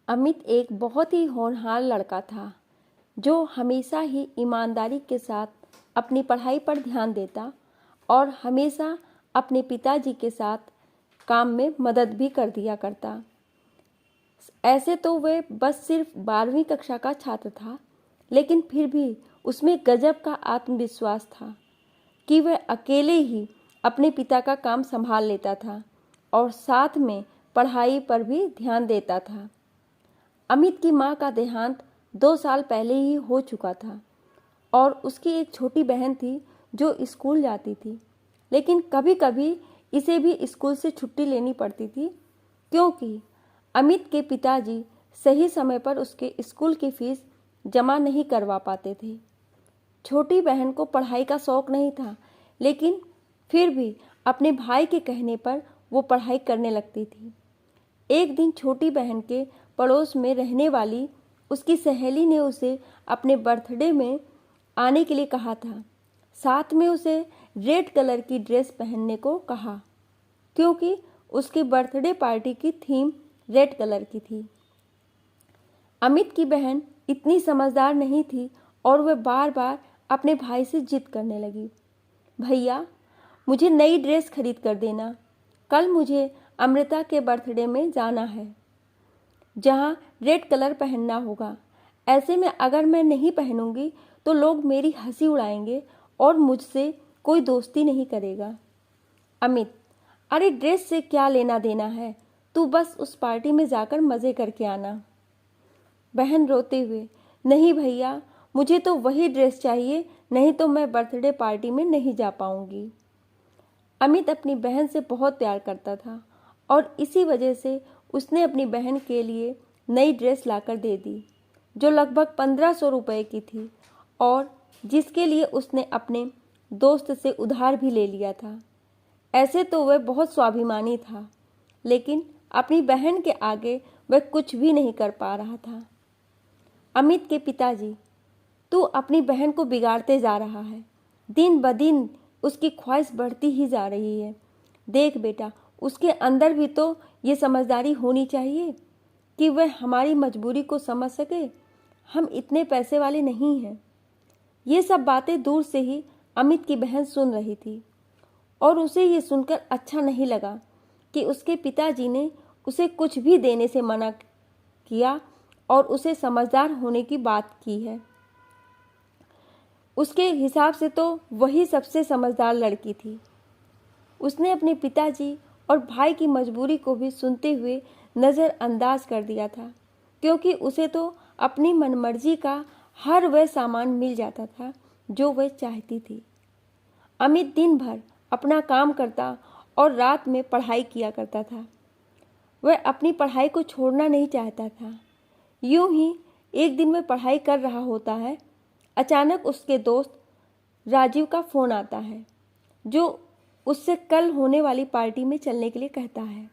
अमित एक बहुत ही होनहार लड़का था जो हमेशा ही ईमानदारी के साथ अपनी पढ़ाई पर ध्यान देता और हमेशा अपने पिताजी के साथ काम में मदद भी कर दिया करता। ऐसे तो वह बस सिर्फ 12वीं कक्षा का छात्र था, लेकिन फिर भी उसमें गजब का आत्मविश्वास था कि वह अकेले ही अपने पिता का काम संभाल लेता था और साथ में पढ़ाई पर भी ध्यान देता था। अमित की मां का देहांत 2 साल पहले ही हो चुका था और उसकी एक छोटी बहन थी जो स्कूल जाती थी, लेकिन कभी कभी इसे भी स्कूल से छुट्टी लेनी पड़ती थी क्योंकि अमित के पिताजी सही समय पर उसके स्कूल की फीस जमा नहीं करवा पाते थे। छोटी बहन को पढ़ाई का शौक नहीं था, लेकिन फिर भी अपने भाई के कहने पर वो पढ़ाई करने लगती थी। एक दिन छोटी बहन के पड़ोस में रहने वाली उसकी सहेली ने उसे अपने बर्थडे में आने के लिए कहा था। साथ में उसे रेड कलर की ड्रेस पहनने को कहा क्योंकि उसके बर्थडे पार्टी की थीम रेड कलर की थी। अमित की बहन इतनी समझदार नहीं थी और वह बार बार अपने भाई से जिद करने लगी, भैया मुझे नई ड्रेस खरीद कर देना, कल मुझे अमृता के बर्थडे में जाना है जहाँ रेड कलर पहनना होगा। ऐसे में अगर मैं नहीं पहनूंगी तो लोग मेरी हंसी उड़ाएंगे और मुझसे कोई दोस्ती नहीं करेगा। अमित, अरे ड्रेस से क्या लेना देना है, तू बस उस पार्टी में जाकर मज़े करके आना। बहन रोते हुए, नहीं भैया मुझे तो वही ड्रेस चाहिए, नहीं तो मैं बर्थडे पार्टी में नहीं जा पाऊंगी। अमित अपनी बहन से बहुत प्यार करता था और इसी वजह से उसने अपनी बहन के लिए नई ड्रेस लाकर दे दी जो लगभग 1500 रुपये की थी और जिसके लिए उसने अपने दोस्त से उधार भी ले लिया था। ऐसे तो वह बहुत स्वाभिमानी था, लेकिन अपनी बहन के आगे वह कुछ भी नहीं कर पा रहा था। अमित के पिताजी, तू अपनी बहन को बिगाड़ते जा रहा है, दिन ब दिन उसकी ख्वाहिश बढ़ती ही जा रही है। देख बेटा, उसके अंदर भी तो ये समझदारी होनी चाहिए कि वह हमारी मजबूरी को समझ सके। हम इतने पैसे वाले नहीं हैं। ये सब बातें दूर से ही अमित की बहन सुन रही थी और उसे ये सुनकर अच्छा नहीं लगा कि उसके पिताजी ने उसे कुछ भी देने से मना किया और उसे समझदार होने की बात की है। उसके हिसाब से तो वही सबसे समझदार लड़की थी। उसने अपने पिताजी और भाई की मजबूरी को भी सुनते हुए नज़रअंदाज कर दिया था क्योंकि उसे तो अपनी मनमर्जी का हर वह सामान मिल जाता था जो वह चाहती थी। अमित दिन भर अपना काम करता और रात में पढ़ाई किया करता था। वह अपनी पढ़ाई को छोड़ना नहीं चाहता था। यूं ही एक दिन वह पढ़ाई कर रहा होता है, अचानक उसके दोस्त राजीव का फ़ोन आता है जो उससे कल होने वाली पार्टी में चलने के लिए कहता है।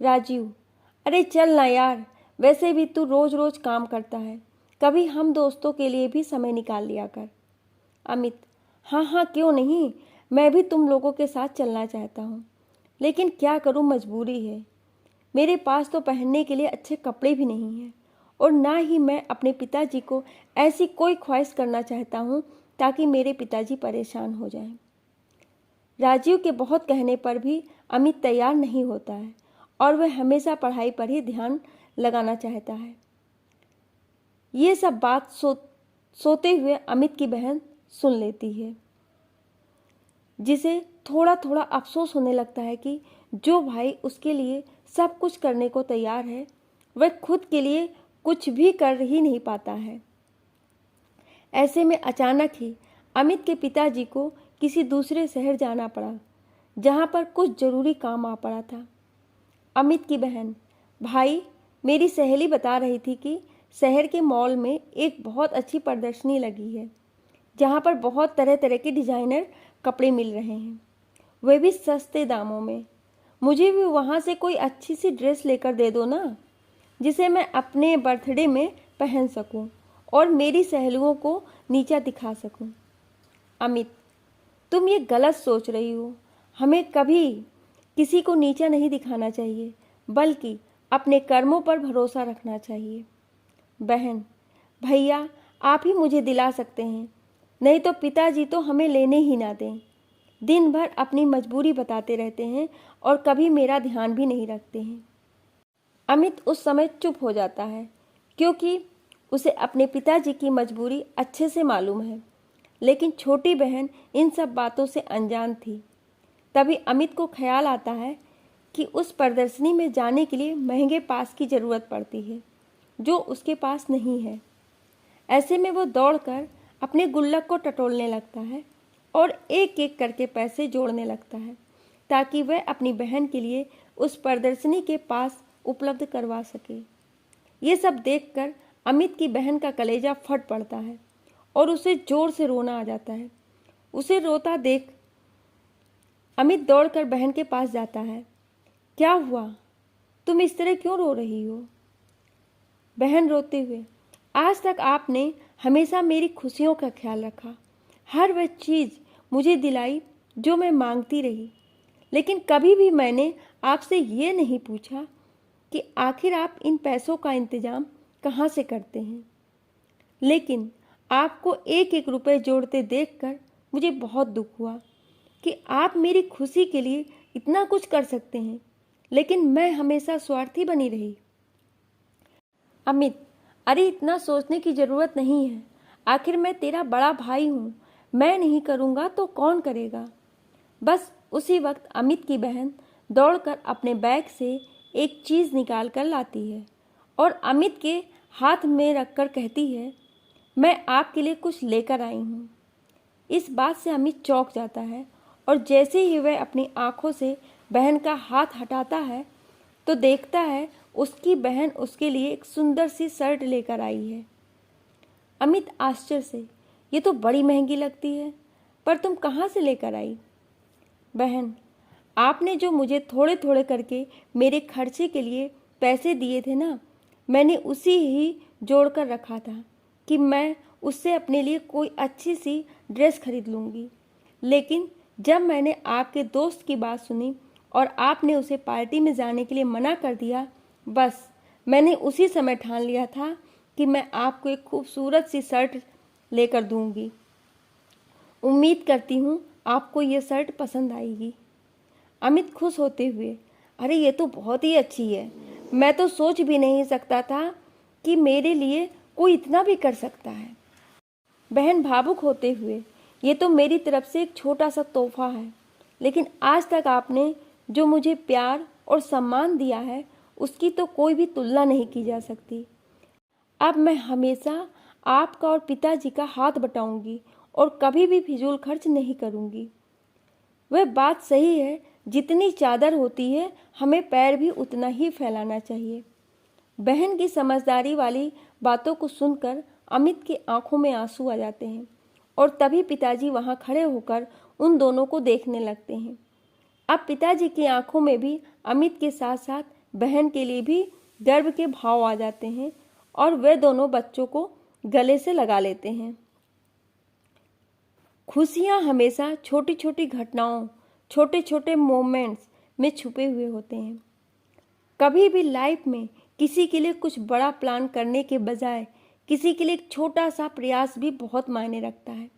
राजीव, अरे चल ना यार, वैसे भी तू रोज़ रोज़ काम करता है, कभी हम दोस्तों के लिए भी समय निकाल लिया कर। अमित, हाँ हाँ क्यों नहीं, मैं भी तुम लोगों के साथ चलना चाहता हूँ, लेकिन क्या करूँ, मजबूरी है। मेरे पास तो पहनने के लिए अच्छे कपड़े भी नहीं हैं और ना ही मैं अपने पिताजी को ऐसी कोई ख्वाहिश करना चाहता हूँ ताकि मेरे पिताजी परेशान हो जाएं। राजीव के बहुत कहने पर भी अमित तैयार नहीं होता है और वह हमेशा पढ़ाई पर ही ध्यान लगाना चाहता है। ये सब बात सोते हुए अमित की बहन सुन लेती है, जिसे थोड़ा थोड़ा अफसोस होने लगता है कि जो भाई उसके लिए सब कुछ करने को तैयार है, वह खुद के लिए कुछ भी कर ही नहीं पाता है। ऐसे में अचानक ही अमित के पिताजी को किसी दूसरे शहर जाना पड़ा, जहाँ पर कुछ ज़रूरी काम आ पड़ा था। अमित की बहन, भाई मेरी सहेली बता रही थी कि शहर के मॉल में एक बहुत अच्छी प्रदर्शनी लगी है, जहाँ पर बहुत तरह तरह के डिज़ाइनर कपड़े मिल रहे हैं, वे भी सस्ते दामों में। मुझे भी वहाँ से कोई अच्छी सी ड्रेस लेकर दे दो ना, जिसे मैं अपने बर्थडे में पहन सकूं और मेरी सहेलियों को नीचा दिखा सकूं। अमित, तुम ये गलत सोच रही हो। हमें कभी किसी को नीचा नहीं दिखाना चाहिए, बल्कि अपने कर्मों पर भरोसा रखना चाहिए। बहन, भैया आप ही मुझे दिला सकते हैं, नहीं तो पिताजी तो हमें लेने ही ना दें। दिन भर अपनी मजबूरी बताते रहते हैं और कभी मेरा ध्यान भी नहीं रखते हैं। अमित उस समय चुप हो जाता है, क्योंकि उसे अपने पिताजी की मजबूरी अच्छे से मालूम है, लेकिन छोटी बहन इन सब बातों से अनजान थी। तभी अमित को ख्याल आता है कि उस प्रदर्शनी में जाने के लिए महंगे पास की ज़रूरत पड़ती है, जो उसके पास नहीं है। ऐसे में वो दौड़कर अपने गुल्लक को टटोलने लगता है और एक एक करके पैसे जोड़ने लगता है, ताकि वह अपनी बहन के लिए उस प्रदर्शनी के पास उपलब्ध करवा सके। ये सब देखकर अमित की बहन का कलेजा फट पड़ता है और उसे जोर से रोना आ जाता है। उसे रोता देख अमित दौड़कर बहन के पास जाता है। क्या हुआ? तुम इस तरह क्यों रो रही हो? बहन रोते हुए, आज तक आपने हमेशा मेरी खुशियों का ख्याल रखा, हर वह चीज़ मुझे दिलाई जो मैं मांगती रही, लेकिन कभी भी मैंने आपसे ये नहीं पूछा कि आखिर आप इन पैसों का इंतजाम कहाँ से करते हैं। लेकिन आपको एक एक रुपए जोड़ते देखकर मुझे बहुत दुख हुआ कि आप मेरी खुशी के लिए इतना कुछ कर सकते हैं, लेकिन मैं हमेशा स्वार्थी बनी रही। अमित, अरे इतना सोचने की ज़रूरत नहीं है। आखिर मैं तेरा बड़ा भाई हूँ, मैं नहीं करूँगा तो कौन करेगा। बस उसी वक्त अमित की बहन दौड़कर अपने बैग से एक चीज़ निकाल कर लाती है और अमित के हाथ में रखकर कहती है, मैं आपके लिए कुछ लेकर आई हूँ। इस बात से अमित चौंक जाता है और जैसे ही वह अपनी आंखों से बहन का हाथ हटाता है तो देखता है उसकी बहन उसके लिए एक सुंदर सी शर्ट लेकर आई है। अमित आश्चर्य से, ये तो बड़ी महंगी लगती है, पर तुम कहाँ से लेकर आई? बहन, आपने जो मुझे थोड़े थोड़े करके मेरे खर्चे के लिए पैसे दिए थे ना, मैंने उसी ही जोड़ कर रखा था कि मैं उससे अपने लिए कोई अच्छी सी ड्रेस खरीद लूँगी। लेकिन जब मैंने आपके दोस्त की बात सुनी और आपने उसे पार्टी में जाने के लिए मना कर दिया, बस मैंने उसी समय ठान लिया था कि मैं आपको एक खूबसूरत सी शर्ट लेकर दूंगी। उम्मीद करती हूँ आपको ये शर्ट पसंद आएगी। अमित खुश होते हुए, अरे ये तो बहुत ही अच्छी है, मैं तो सोच भी नहीं सकता था कि मेरे लिए कोई इतना भी कर सकता है। बहन भावुक होते हुए, ये तो मेरी तरफ से एक छोटा सा तोहफा है, लेकिन आज तक आपने जो मुझे प्यार और सम्मान दिया है उसकी तो कोई भी तुलना नहीं की जा सकती। अब मैं हमेशा आपका और पिताजी का हाथ बटाऊंगी और कभी भी फिजूल खर्च नहीं करूंगी। वह बात सही है, जितनी चादर होती है हमें पैर भी उतना ही फैलाना चाहिए। बहन की समझदारी वाली बातों को सुनकर अमित की आंखों में आंसू आ जाते हैं और तभी पिताजी वहां खड़े होकर उन दोनों को देखने लगते हैं। अब पिताजी की आंखों में भी अमित के साथ साथ बहन के लिए भी गर्व के भाव आ जाते हैं और वे दोनों बच्चों को गले से लगा लेते हैं। खुशियाँ हमेशा छोटी छोटी घटनाओं, छोटे छोटे मोमेंट्स में छुपे हुए होते हैं। कभी भी लाइफ में किसी के लिए कुछ बड़ा प्लान करने के बजाय किसी के लिए एक छोटा सा प्रयास भी बहुत मायने रखता है।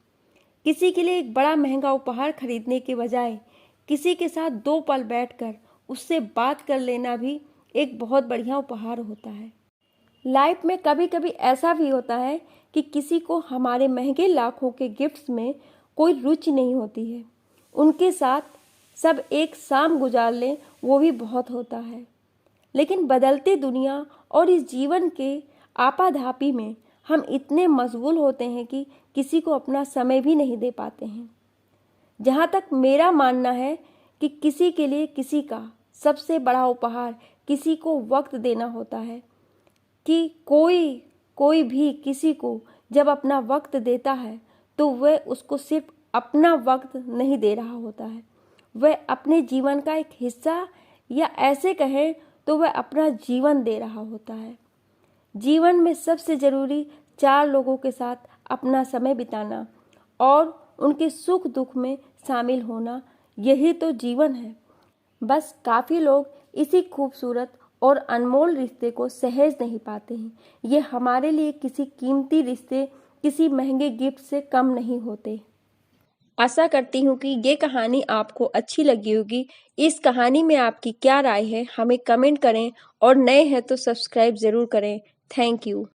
किसी के लिए एक बड़ा महंगा उपहार खरीदने के बजाय किसी के साथ 2 पल बैठकर उससे बात कर लेना भी एक बहुत बढ़िया उपहार होता है। लाइफ में कभी कभी ऐसा भी होता है कि किसी को हमारे महंगे लाखों के गिफ्ट्स में कोई रुचि नहीं होती है, उनके साथ सब एक शाम गुजार लें वो भी बहुत होता है। लेकिन बदलती दुनिया और इस जीवन के आपाधापी में हम इतने मशगूल होते हैं कि किसी को अपना समय भी नहीं दे पाते हैं। जहाँ तक मेरा मानना है कि किसी के लिए किसी का सबसे बड़ा उपहार किसी को वक्त देना होता है, कि कोई भी किसी को जब अपना वक्त देता है तो वह उसको सिर्फ अपना वक्त नहीं दे रहा होता है, वह अपने जीवन का एक हिस्सा या ऐसे कहें तो वह अपना जीवन दे रहा होता है। जीवन में सबसे ज़रूरी 4 लोगों के साथ अपना समय बिताना और उनके सुख दुख में शामिल होना, यही तो जीवन है। बस काफ़ी लोग इसी खूबसूरत और अनमोल रिश्ते को सहज नहीं पाते हैं। ये हमारे लिए किसी कीमती रिश्ते, किसी महंगे गिफ्ट से कम नहीं होते। आशा करती हूँ कि ये कहानी आपको अच्छी लगी होगी। इस कहानी में आपकी क्या राय है हमें कमेंट करें और नए हैं तो सब्सक्राइब ज़रूर करें। Thank you.